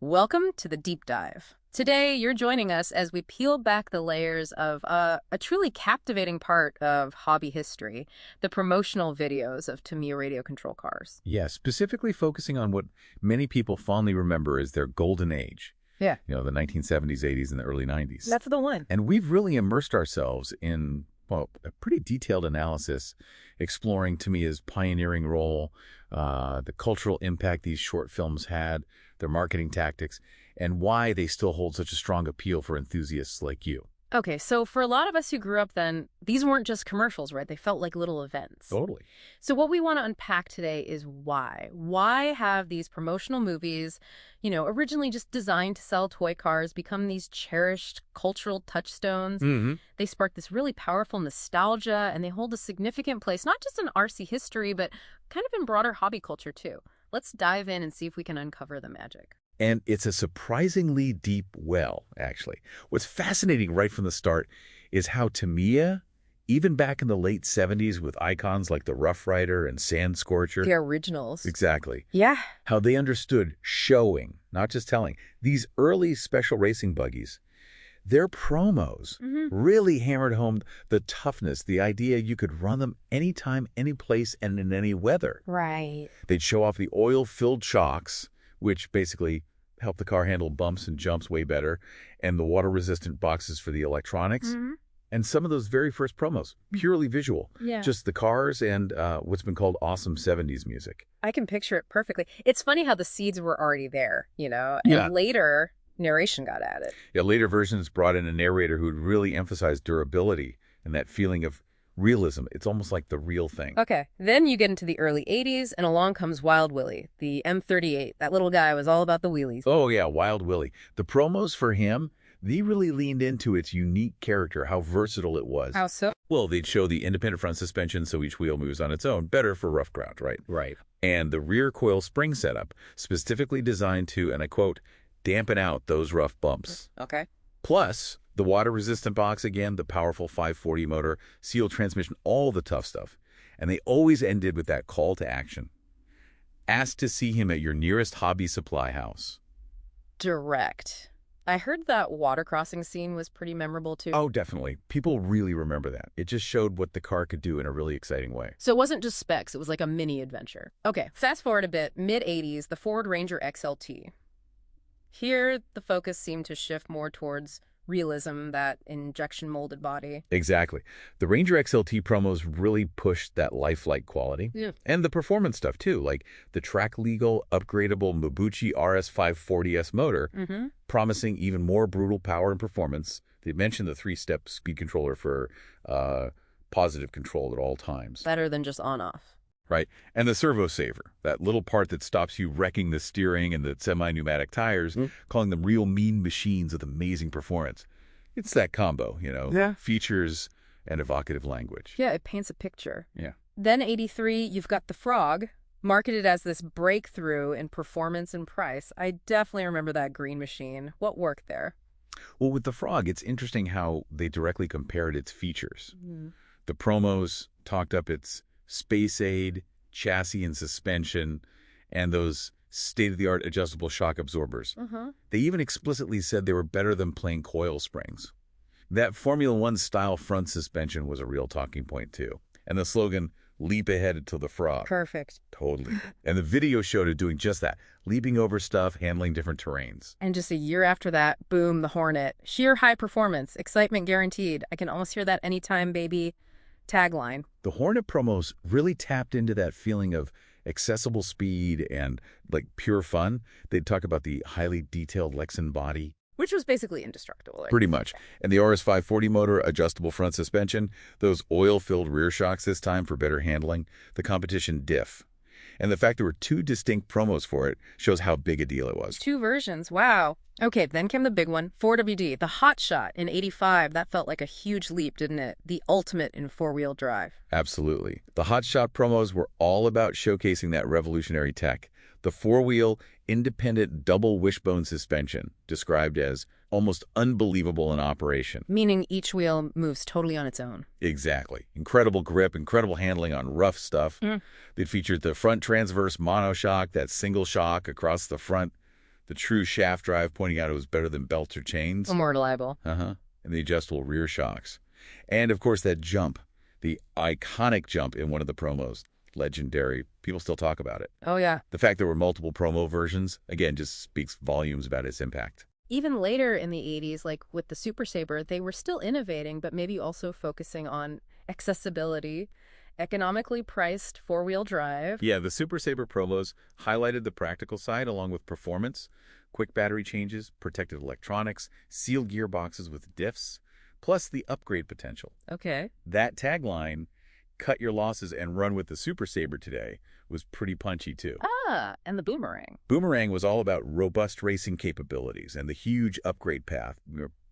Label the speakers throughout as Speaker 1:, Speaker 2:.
Speaker 1: Welcome to the Deep Dive. Today, you're joining us as we peel back the layers of a truly captivating part of hobby history, the promotional videos of Tamiya radio control cars.
Speaker 2: Yeah, specifically focusing on what many people fondly remember as their golden age.
Speaker 1: Yeah.
Speaker 2: The 1970s, 80s, and the early 90s.
Speaker 1: That's the one.
Speaker 2: And we've really immersed ourselves in, well, a pretty detailed analysis exploring Tamiya's pioneering role, the cultural impact these short films had, their marketing tactics, and why they still hold such a strong appeal for enthusiasts like you.
Speaker 1: Okay, so for a lot of us who grew up then, these weren't just commercials, right? They felt like little events.
Speaker 2: Totally.
Speaker 1: So what we want to unpack today is why. Why have these promotional movies, originally just designed to sell toy cars, become these cherished cultural touchstones?
Speaker 2: Mm-hmm.
Speaker 1: They spark this really powerful nostalgia, and they hold a significant place, not just in RC history, but kind of in broader hobby culture, too. Let's dive in and see if we can uncover the magic.
Speaker 2: And it's a surprisingly deep well, actually. What's fascinating right from the start is how Tamiya, even back in the late 70s with icons like the Rough Rider and Sand Scorcher.
Speaker 1: The originals.
Speaker 2: Exactly.
Speaker 1: Yeah.
Speaker 2: How they understood showing, not just telling. These early special racing buggies, their promos really hammered home the toughness, the idea you could run them anytime, any place, and in any weather.
Speaker 1: Right.
Speaker 2: They'd show off the oil-filled shocks, which basically help the car handle bumps and jumps way better, and the water-resistant boxes for the electronics. And some of those very first promos, purely visual.
Speaker 1: Yeah.
Speaker 2: Just the cars and what's been called awesome 70s music.
Speaker 1: I can picture it perfectly. It's funny how the seeds were already there, and
Speaker 2: Yeah.
Speaker 1: later narration got added.
Speaker 2: Yeah, later versions brought in a narrator who would really emphasize durability and that feeling of realism. It's almost like the real thing.
Speaker 1: Okay, then you get into the early 80s, and along comes Wild Willie, the M38. That little guy was all about the wheelies.
Speaker 2: Oh, yeah, Wild Willie. The promos for him, they really leaned into its unique character, how versatile it was.
Speaker 1: How so?
Speaker 2: Well, they'd show the independent front suspension so each wheel moves on its own, better for rough ground, right?
Speaker 1: Right.
Speaker 2: And the rear coil spring setup, specifically designed to, and I quote, dampen out those rough bumps.
Speaker 1: Okay.
Speaker 2: Plus, the water-resistant box again, the powerful 540 motor, sealed transmission, all the tough stuff. And they always ended with that call to action. Ask to see him at your nearest hobby supply house.
Speaker 1: Direct. I heard that water crossing scene was pretty memorable, too.
Speaker 2: Oh, definitely. People really remember that. It just showed what the car could do in a really exciting way.
Speaker 1: So it wasn't just specs, it was like a mini adventure. Okay, fast forward a bit, mid-80s, the Ford Ranger XLT. Here, the focus seemed to shift more towards realism, that injection-molded body.
Speaker 2: Exactly. The Ranger XLT promos really pushed that lifelike quality.
Speaker 1: Yeah.
Speaker 2: And the performance stuff, too, like the track-legal, upgradable Mabuchi RS540S motor, promising even more brutal power and performance. They mentioned the 3-step speed controller for positive control at all times.
Speaker 1: Better than just on-off.
Speaker 2: Right. And the servo saver, that little part that stops you wrecking the steering and the semi-pneumatic tires, calling them real mean machines with amazing performance. It's that combo,
Speaker 1: Yeah.
Speaker 2: features and evocative language.
Speaker 1: Yeah, it paints a picture.
Speaker 2: Yeah.
Speaker 1: Then 83, you've got the Frog, marketed as this breakthrough in performance and price. I definitely remember that green machine. What worked there?
Speaker 2: Well, with the Frog, it's interesting how they directly compared its features. The promos talked up its space aid, chassis and suspension, and those state-of-the-art adjustable shock absorbers. They even explicitly said they were better than plain coil springs. That Formula One style front suspension was a real talking point too. And the slogan, leap ahead until the Frog.
Speaker 1: Perfect.
Speaker 2: Totally. And the video showed it doing just that, leaping over stuff, handling different terrains.
Speaker 1: And just a year after that, boom, the Hornet. Sheer high performance, excitement guaranteed. I can almost hear that anytime, baby tagline.
Speaker 2: The Hornet promos really tapped into that feeling of accessible speed and like pure fun. They'd talk about the highly detailed Lexan body.
Speaker 1: Which was basically indestructible.
Speaker 2: Pretty much. And the RS540 motor, adjustable front suspension, those oil-filled rear shocks this time for better handling, the competition diff. And the fact there were 2 distinct promos for it shows how big a deal it was.
Speaker 1: 2 versions, wow. Okay, then came the big one, 4WD, the Hot Shot in 85. That felt like a huge leap, didn't it? The ultimate in four-wheel drive.
Speaker 2: Absolutely. The Hot Shot promos were all about showcasing that revolutionary tech. The 4-wheel, independent double wishbone suspension, described as almost unbelievable in operation.
Speaker 1: Meaning each wheel moves totally on its own.
Speaker 2: Exactly. Incredible grip, incredible handling on rough stuff. They featured the front transverse monoshock, that single shock across the front. The true shaft drive pointing out it was better than belts or chains.
Speaker 1: More reliable.
Speaker 2: Uh-huh. And the adjustable rear shocks. And, of course, that jump, the iconic jump in one of the promos. Legendary. People still talk about it.
Speaker 1: Oh, yeah.
Speaker 2: The fact there were multiple promo versions, again, just speaks volumes about its impact.
Speaker 1: Even later in the 80s, like with the Super Sabre, they were still innovating, but maybe also focusing on accessibility, economically priced four-wheel drive.
Speaker 2: Yeah, the Super Sabre promos highlighted the practical side along with performance, quick battery changes, protected electronics, sealed gearboxes with diffs, plus the upgrade potential.
Speaker 1: Okay.
Speaker 2: That tagline, cut your losses and run with the Super Sabre today, was pretty punchy too.
Speaker 1: Ah, and the Boomerang.
Speaker 2: Boomerang was all about robust racing capabilities and the huge upgrade path.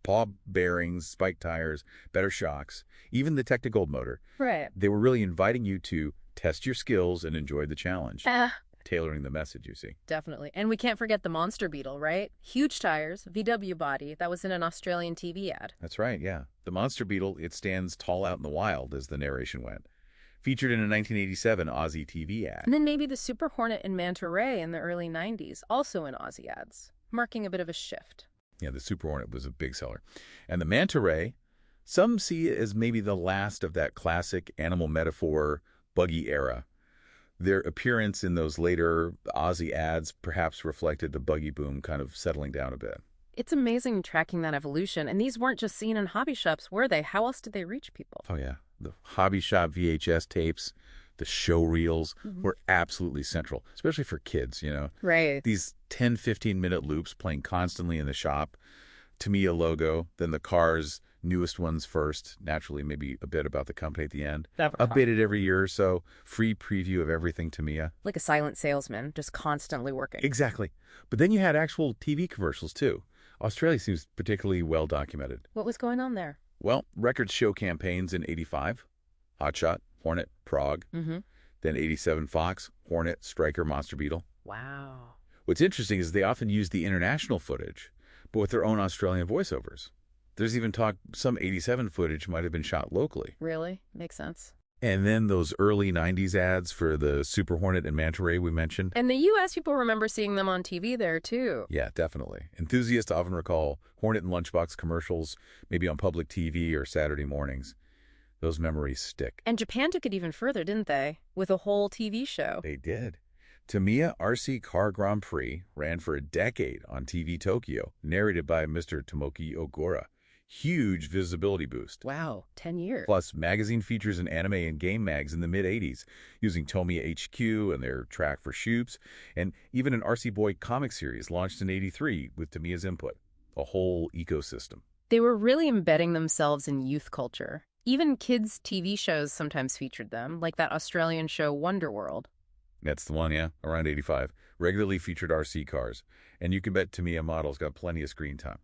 Speaker 2: Paw bearings, spike tires, better shocks, even the Technigold motor.
Speaker 1: Right.
Speaker 2: They were really inviting you to test your skills and enjoy the challenge. Tailoring the message, you see.
Speaker 1: Definitely. And we can't forget the Monster Beetle, right? Huge tires, VW body. That was in an Australian TV ad.
Speaker 2: That's right, yeah. The Monster Beetle, it stands tall out in the wild, as the narration went. Featured in a 1987 Aussie TV ad.
Speaker 1: And then maybe the Super Hornet and Manta Ray in the early 90s, also in Aussie ads, marking a bit of a shift.
Speaker 2: Yeah, the Super Hornet was a big seller. And the Manta Ray, some see it as maybe the last of that classic animal metaphor buggy era. Their appearance in those later Aussie ads perhaps reflected the buggy boom kind of settling down a bit.
Speaker 1: It's amazing tracking that evolution. And these weren't just seen in hobby shops, were they? How else did they reach people?
Speaker 2: Oh, yeah. The hobby shop VHS tapes, the show reels were absolutely central, especially for kids, you know.
Speaker 1: Right.
Speaker 2: These 10, 15-minute loops playing constantly in the shop, Tamiya logo, then the car's newest ones first, naturally maybe a bit about the company at the end. Updated every year or so, free preview of everything Tamiya.
Speaker 1: Like a silent salesman, just constantly working.
Speaker 2: Exactly. But then you had actual TV commercials, too. Australia seems particularly well documented.
Speaker 1: What was going on there?
Speaker 2: Well, records show campaigns in 85, Hotshot, Hornet, Prague. Then 87 Fox, Hornet, Striker, Monster Beetle.
Speaker 1: Wow.
Speaker 2: What's interesting is they often use the international footage, but with their own Australian voiceovers. There's even talk some 87 footage might have been shot locally.
Speaker 1: Really? Makes sense.
Speaker 2: And then those early 90s ads for the Super Hornet and Manta Ray we mentioned.
Speaker 1: And the U.S. people remember seeing them on TV there, too.
Speaker 2: Yeah, definitely. Enthusiasts often recall Hornet and Lunchbox commercials, maybe on public TV or Saturday mornings. Those memories stick.
Speaker 1: And Japan took it even further, didn't they? With a whole TV show.
Speaker 2: They did. Tamiya RC Car Grand Prix ran for a decade on TV Tokyo, narrated by Mr. Tomoki Ogura. Huge visibility boost.
Speaker 1: Wow, 10 years.
Speaker 2: Plus, magazine features in anime and game mags in the mid-'80s, using Tamiya HQ and their track for shoots, and even an RC Boy comic series launched in '83 with Tamiya's input. A whole ecosystem.
Speaker 1: They were really embedding themselves in youth culture. Even kids' TV shows sometimes featured them, like that Australian show Wonderworld.
Speaker 2: That's the one, yeah, around 85. Regularly featured RC cars. And you can bet Tamiya models got plenty of screen time.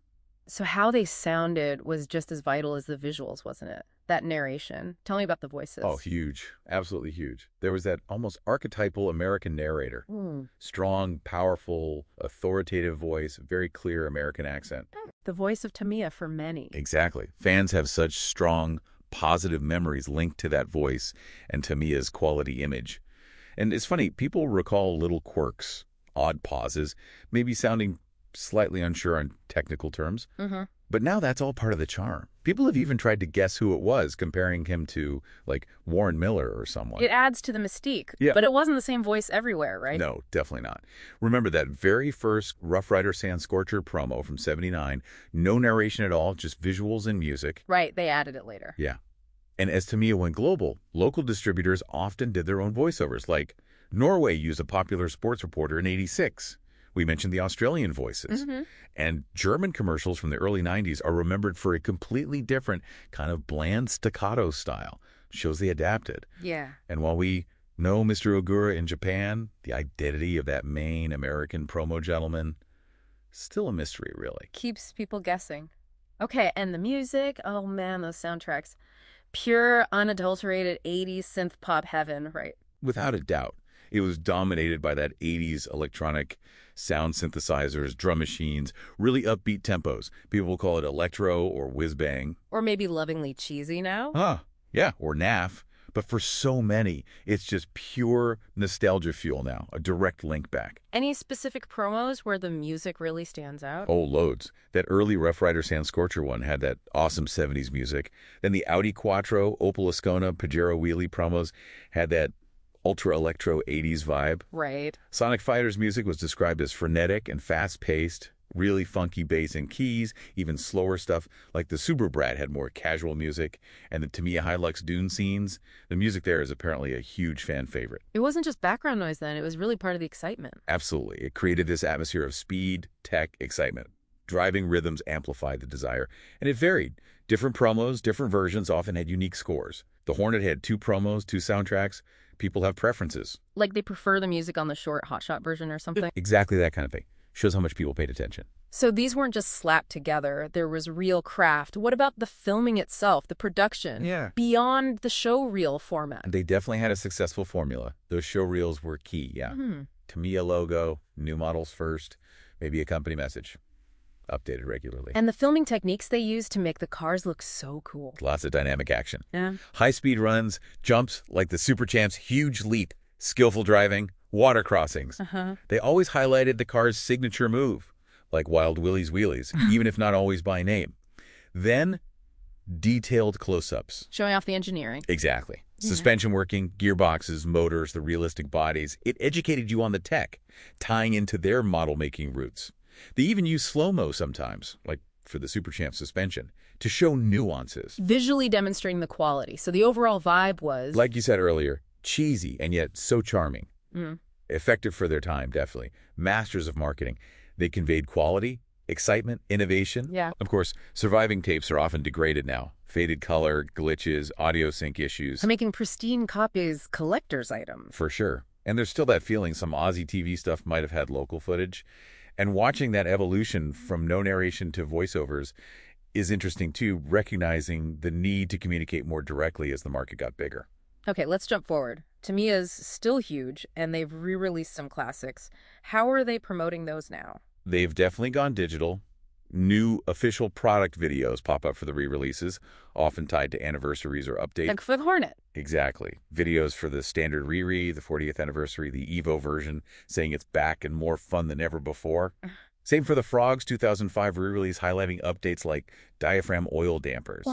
Speaker 1: So how they sounded was just as vital as the visuals, wasn't it? That narration. Tell me about the voices.
Speaker 2: Oh, huge. Absolutely huge. There was that almost archetypal American narrator. Strong, powerful, authoritative voice, very clear American accent.
Speaker 1: The voice of Tamiya for many.
Speaker 2: Exactly. Fans have such strong, positive memories linked to that voice and Tamiya's quality image. And it's funny, people recall little quirks, odd pauses, maybe sounding slightly unsure on technical terms. But now that's all part of the charm. People have even tried to guess who it was, comparing him to, like, Warren Miller or someone.
Speaker 1: It adds to the mystique.
Speaker 2: Yeah.
Speaker 1: But it wasn't the same voice everywhere, right?
Speaker 2: No, definitely not. Remember that very first Rough Rider Sand Scorcher promo from '79, no narration at all, just visuals and music.
Speaker 1: Right, they added it later.
Speaker 2: Yeah. And as Tamiya went global, local distributors often did their own voiceovers, like Norway used a popular sports reporter in '86. We mentioned the Australian voices. And German commercials from the early '90s are remembered for a completely different kind of bland staccato style. Shows they adapted.
Speaker 1: Yeah.
Speaker 2: And while we know Mr. Ogura in Japan, the identity of that main American promo gentleman, still a mystery, really.
Speaker 1: Keeps people guessing. Okay, and the music, oh man, those soundtracks. Pure, unadulterated 80s synth pop heaven, right?
Speaker 2: Without a doubt. It was dominated by that 80s electronic sound synthesizers, drum machines, really upbeat tempos. People call it electro or whiz-bang.
Speaker 1: Or maybe lovingly cheesy now?
Speaker 2: Yeah, or NAF, But for so many, it's just pure nostalgia fuel now, a direct link back.
Speaker 1: Any specific promos where the music really stands out?
Speaker 2: Oh, loads. That early Rough Rider Sand Scorcher one had that awesome 70s music. Then the Audi Quattro, Opel Ascona, Pajero Wheelie promos had that ultra electro 80s vibe.
Speaker 1: Right.
Speaker 2: Sonic Fighter's music was described as frenetic and fast-paced, really funky bass and keys, even slower stuff like the Super Brat had more casual music, and the Tamiya Hilux Dune scenes. The music there is apparently a huge fan favorite.
Speaker 1: It wasn't just background noise then, it was really part of the excitement.
Speaker 2: Absolutely. It created this atmosphere of speed, tech, excitement. Driving rhythms amplified the desire, and it varied. Different promos, different versions often had unique scores. The Hornet had 2 promos, 2 soundtracks. People have preferences.
Speaker 1: Like they prefer the music on the short hotshot version or something?
Speaker 2: Exactly that kind of thing. Shows how much people paid attention.
Speaker 1: So these weren't just slapped together. There was real craft. What about the filming itself, the production?
Speaker 2: Yeah.
Speaker 1: Beyond the show reel format?
Speaker 2: They definitely had a successful formula. Those show reels were key, yeah. Tamiya logo, new models first, maybe a company message. Updated regularly.
Speaker 1: And the filming techniques they used to make the cars look so cool.
Speaker 2: Lots of dynamic action.
Speaker 1: Yeah.
Speaker 2: High-speed runs, jumps like the Super Champ's huge leap, skillful driving, water crossings. They always highlighted the car's signature move, like Wild Willie's wheelies, even if not always by name. Then, detailed close-ups.
Speaker 1: Showing off the engineering.
Speaker 2: Exactly. Suspension working, gearboxes, motors, the realistic bodies. It educated you on the tech, tying into their model-making roots. They even use slow-mo sometimes, like for the Super Champ suspension, to show nuances.
Speaker 1: Visually demonstrating the quality. So the overall vibe was...
Speaker 2: Like you said earlier, cheesy and yet so charming. Effective for their time, definitely. Masters of marketing. They conveyed quality, excitement, innovation.
Speaker 1: Yeah.
Speaker 2: Of course, surviving tapes are often degraded now. Faded color, glitches, audio sync issues.
Speaker 1: Making pristine copies collector's items.
Speaker 2: For sure. And there's still that feeling some Aussie TV stuff might have had local footage. And watching that evolution from no narration to voiceovers is interesting too, recognizing the need to communicate more directly as the market got bigger.
Speaker 1: Okay, let's jump forward. Tamiya's still huge, and they've re-released some classics. How are they promoting those now?
Speaker 2: They've definitely gone digital. New official product videos pop up for the re-releases, often tied to anniversaries or updates.
Speaker 1: Like for the Hornet.
Speaker 2: Exactly. Videos for the standard re-re, the 40th anniversary, the Evo version, saying it's back and more fun than ever before. Same for the Frog's 2005 re-release, highlighting updates like diaphragm oil dampers.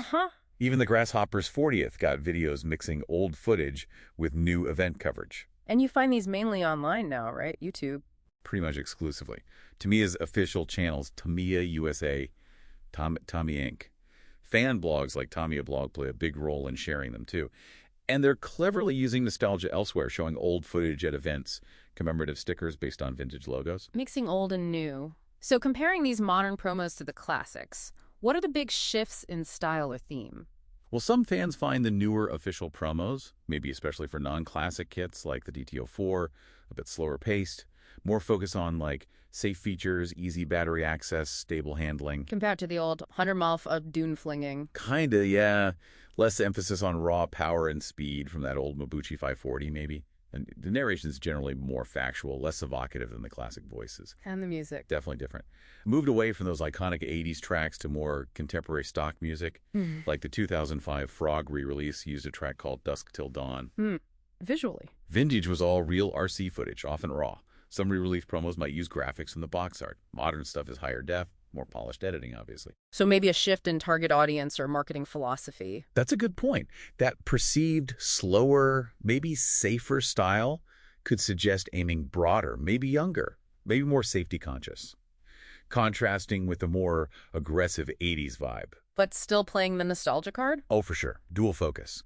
Speaker 2: Even the Grasshopper's 40th got videos mixing old footage with new event coverage.
Speaker 1: And you find these mainly online now, right? YouTube.
Speaker 2: Pretty much exclusively. Tamiya's official channels, Tamiya USA, Tamiya Inc. Fan blogs like Tamiya Blog play a big role in sharing them too. And they're cleverly using nostalgia elsewhere, showing old footage at events, commemorative stickers based on vintage logos.
Speaker 1: Mixing old and new. So comparing these modern promos to the classics, what are the big shifts in style or theme?
Speaker 2: Well, some fans find the newer official promos, maybe especially for non-classic kits like the DTO4, a bit slower paced, more focus on like safe features, easy battery access, stable handling.
Speaker 1: Compared to the old 100-mile dune flinging.
Speaker 2: Kinda, yeah. Less emphasis on raw power and speed from that old Mabuchi 540 maybe. And the narration is generally more factual, less evocative than the classic voices.
Speaker 1: And the music.
Speaker 2: Definitely different. Moved away from those iconic 80s tracks to more contemporary stock music. Like the 2005 Frog re-release used a track called Dusk Till Dawn.
Speaker 1: Visually.
Speaker 2: Vintage was all real RC footage, often raw. Some re-release promos might use graphics from the box art. Modern stuff is higher def, more polished editing, obviously.
Speaker 1: So maybe a shift in target audience or marketing philosophy.
Speaker 2: That's a good point. That perceived, slower, maybe safer style could suggest aiming broader, maybe younger, maybe more safety conscious. Contrasting with the more aggressive 80s vibe.
Speaker 1: But still playing the nostalgia card?
Speaker 2: Oh, for sure. Dual focus.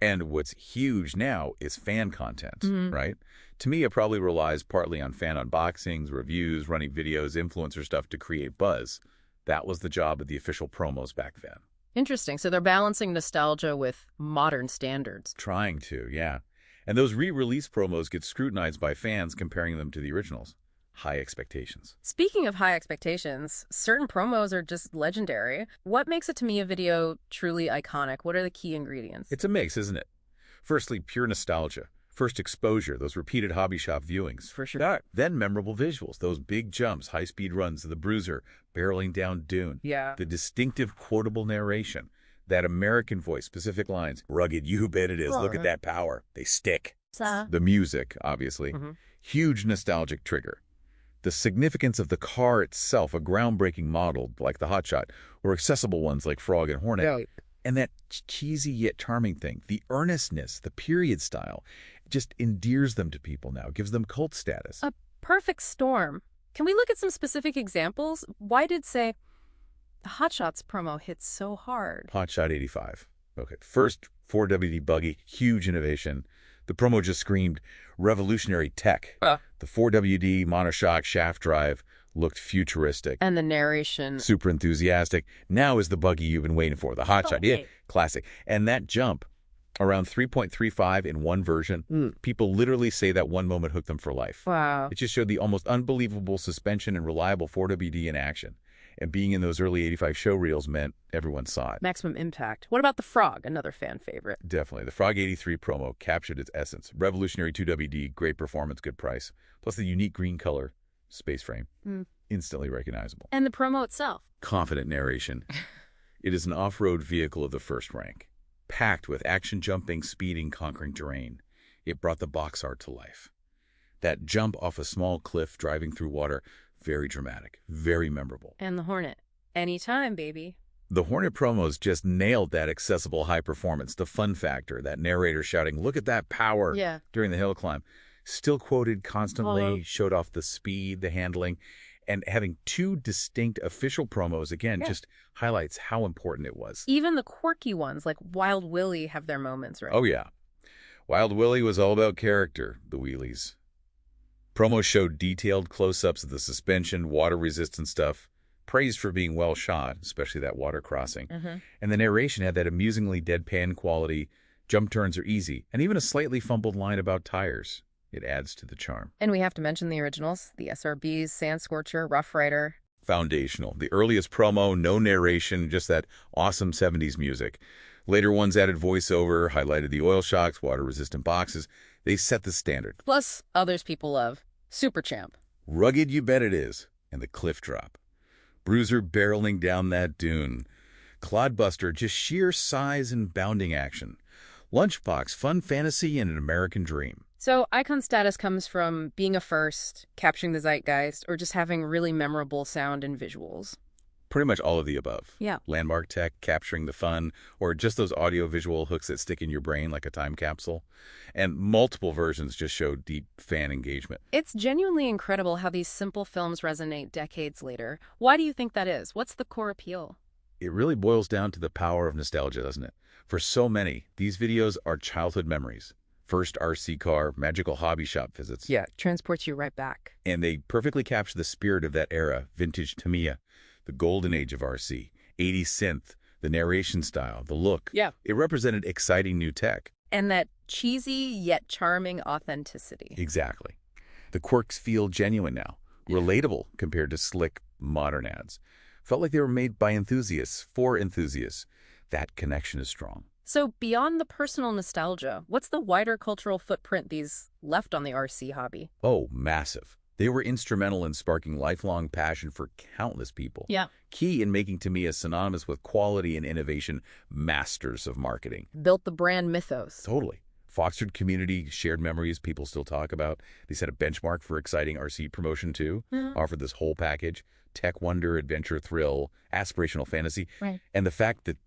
Speaker 2: And what's huge now is fan content, right? Tamiya probably relies partly on fan unboxings, reviews, running videos, influencer stuff to create buzz. That was the job of the official promos back then.
Speaker 1: Interesting. So they're balancing nostalgia with modern standards.
Speaker 2: Trying to, yeah. And those re-release promos get scrutinized by fans comparing them to the originals. High expectations.
Speaker 1: Speaking of high expectations, certain promos are just legendary. What makes a Tamiya video truly iconic? What are the key ingredients?
Speaker 2: It's a mix, isn't it? Firstly, pure nostalgia. First exposure, those repeated hobby shop viewings.
Speaker 1: For sure.
Speaker 2: Then memorable visuals, those big jumps, high-speed runs of the Bruiser, barreling down Dune.
Speaker 1: Yeah.
Speaker 2: The distinctive quotable narration. That American voice, specific lines. Rugged, you bet it is. Look at that power. They stick. The music, obviously. Huge nostalgic trigger. The significance of the car itself, a groundbreaking model like the Hotshot, or accessible ones like Frog and Hornet.
Speaker 1: Yeah.
Speaker 2: And that cheesy yet charming thing, the earnestness, the period style, just endears them to people now, gives them cult status.
Speaker 1: A perfect storm. Can we look at some specific examples? Why did, say, the Hot Shots promo hit so hard?
Speaker 2: Hotshot 85. Okay, first 4WD buggy, huge innovation. The promo just screamed revolutionary tech. The 4WD monoshock shaft drive looked futuristic.
Speaker 1: And the narration.
Speaker 2: Super enthusiastic. Now is the buggy you've been waiting for, the Hotshot. Yeah, classic. And that jump, around 3.35 in one version, people literally say that one moment hooked them for life.
Speaker 1: Wow.
Speaker 2: It just showed the almost unbelievable suspension and reliable 4WD in action. And being in those early 85 show reels meant everyone saw it.
Speaker 1: Maximum impact. What about the Frog, another fan favorite?
Speaker 2: Definitely. The Frog 83 promo captured its essence. Revolutionary 2WD, great performance, good price. Plus the unique green color, space frame. Instantly recognizable.
Speaker 1: And the promo itself?
Speaker 2: Confident narration. It is an off-road vehicle of the first rank. Packed with action jumping, speeding, conquering terrain. It brought the box art to life. That jump off a small cliff driving through water, very dramatic, very memorable.
Speaker 1: And the Hornet. Anytime, baby.
Speaker 2: The Hornet promos just nailed that accessible high performance, the fun factor, that narrator shouting, look at that power during the hill climb. Still quoted constantly, showed off the speed, the handling, and having two distinct official promos, again, just highlights how important it was.
Speaker 1: Even the quirky ones, like Wild Willie, have their moments, right?
Speaker 2: Oh, yeah. Wild Willie was all about character, the wheelies. Promos showed detailed close-ups of the suspension, water-resistant stuff, praised for being well shot, especially that water crossing. And the narration had that amusingly deadpan quality, jump turns are easy, and even a slightly fumbled line about tires. It adds to the charm.
Speaker 1: And we have to mention the originals, the SRBs, Sand Scorcher, Rough Rider.
Speaker 2: Foundational. The earliest promo, no narration, just that awesome 70s music. Later ones added voiceover, highlighted the oil shocks, water-resistant boxes. They set the standard.
Speaker 1: Plus, others people love. Super Champ.
Speaker 2: Rugged, you bet it is. And the cliff drop. Bruiser barreling down that dune. Clodbuster, just sheer size and bounding action. Lunchbox, fun fantasy and an American dream.
Speaker 1: So icon status comes from being a first, capturing the zeitgeist, or just having really memorable sound and visuals.
Speaker 2: Pretty much all of the above.
Speaker 1: Yeah.
Speaker 2: Landmark tech, capturing the fun, or just those audio-visual hooks that stick in your brain like a time capsule. And multiple versions just show deep fan engagement.
Speaker 1: It's genuinely incredible how these simple films resonate decades later. Why do you think that is? What's the core appeal?
Speaker 2: It really boils down to the power of nostalgia, doesn't it? For so many, these videos are childhood memories. First RC car, magical hobby shop visits.
Speaker 1: Yeah, transports you right back.
Speaker 2: And they perfectly capture the spirit of that era, vintage Tamiya, the golden age of RC, 80s synth, the narration style, the look.
Speaker 1: Yeah.
Speaker 2: It represented exciting new tech.
Speaker 1: And that cheesy yet charming authenticity.
Speaker 2: Exactly. The quirks feel genuine now, relatable compared to slick, modern ads. Felt like they were made by enthusiasts, for enthusiasts. That connection is strong.
Speaker 1: So beyond the personal nostalgia, what's the wider cultural footprint these left on the RC hobby?
Speaker 2: Oh, massive. They were instrumental in sparking lifelong passion for countless people.
Speaker 1: Yeah.
Speaker 2: Key in making Tamiya synonymous with quality and innovation, masters of marketing.
Speaker 1: Built the brand mythos.
Speaker 2: Totally. Fostered community, shared memories people still talk about. They set a benchmark for exciting RC promotion, too. Offered this whole package, tech wonder, adventure thrill, aspirational fantasy.
Speaker 1: Right.
Speaker 2: And the fact that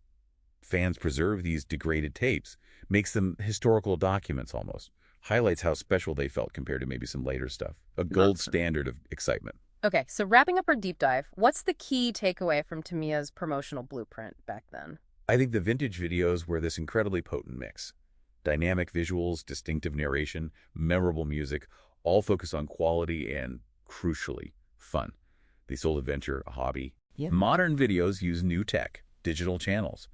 Speaker 2: fans preserve these degraded tapes makes them historical documents almost. Highlights how special they felt compared to maybe some later stuff. A gold standard of excitement.
Speaker 1: Okay, so wrapping up our deep dive, what's the key takeaway from Tamiya's promotional blueprint back then?
Speaker 2: I think the vintage videos were this incredibly potent mix. Dynamic visuals, distinctive narration, memorable music, all focused on quality and, crucially, fun. They sold adventure, a hobby.
Speaker 1: Yeah.
Speaker 2: Modern videos use new tech, digital channels.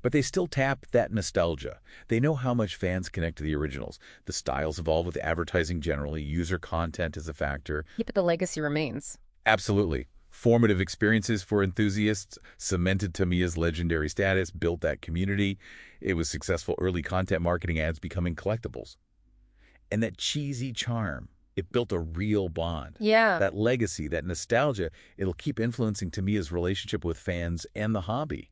Speaker 2: But they still tap that nostalgia. They know how much fans connect to the originals. The styles evolve with advertising generally. User content is a factor.
Speaker 1: Yeah, but the legacy remains.
Speaker 2: Absolutely. Formative experiences for enthusiasts cemented Tamiya's legendary status, built that community. It was successful early content marketing ads becoming collectibles. And that cheesy charm, it built a real bond.
Speaker 1: Yeah.
Speaker 2: That legacy, that nostalgia, it'll keep influencing Tamiya's relationship with fans and the hobby.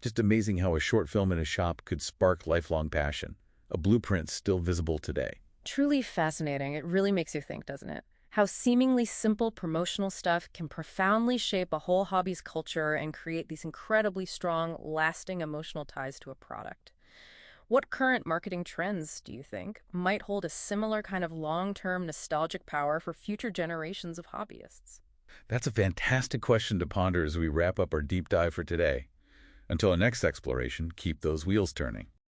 Speaker 2: Just amazing how a short film in a shop could spark lifelong passion. A blueprint still visible today.
Speaker 1: Truly fascinating. It really makes you think, doesn't it? How seemingly simple promotional stuff can profoundly shape a whole hobby's culture and create these incredibly strong, lasting emotional ties to a product. What current marketing trends, do you think, might hold a similar kind of long-term nostalgic power for future generations of hobbyists?
Speaker 2: That's a fantastic question to ponder as we wrap up our deep dive for today. Until our next exploration, keep those wheels turning.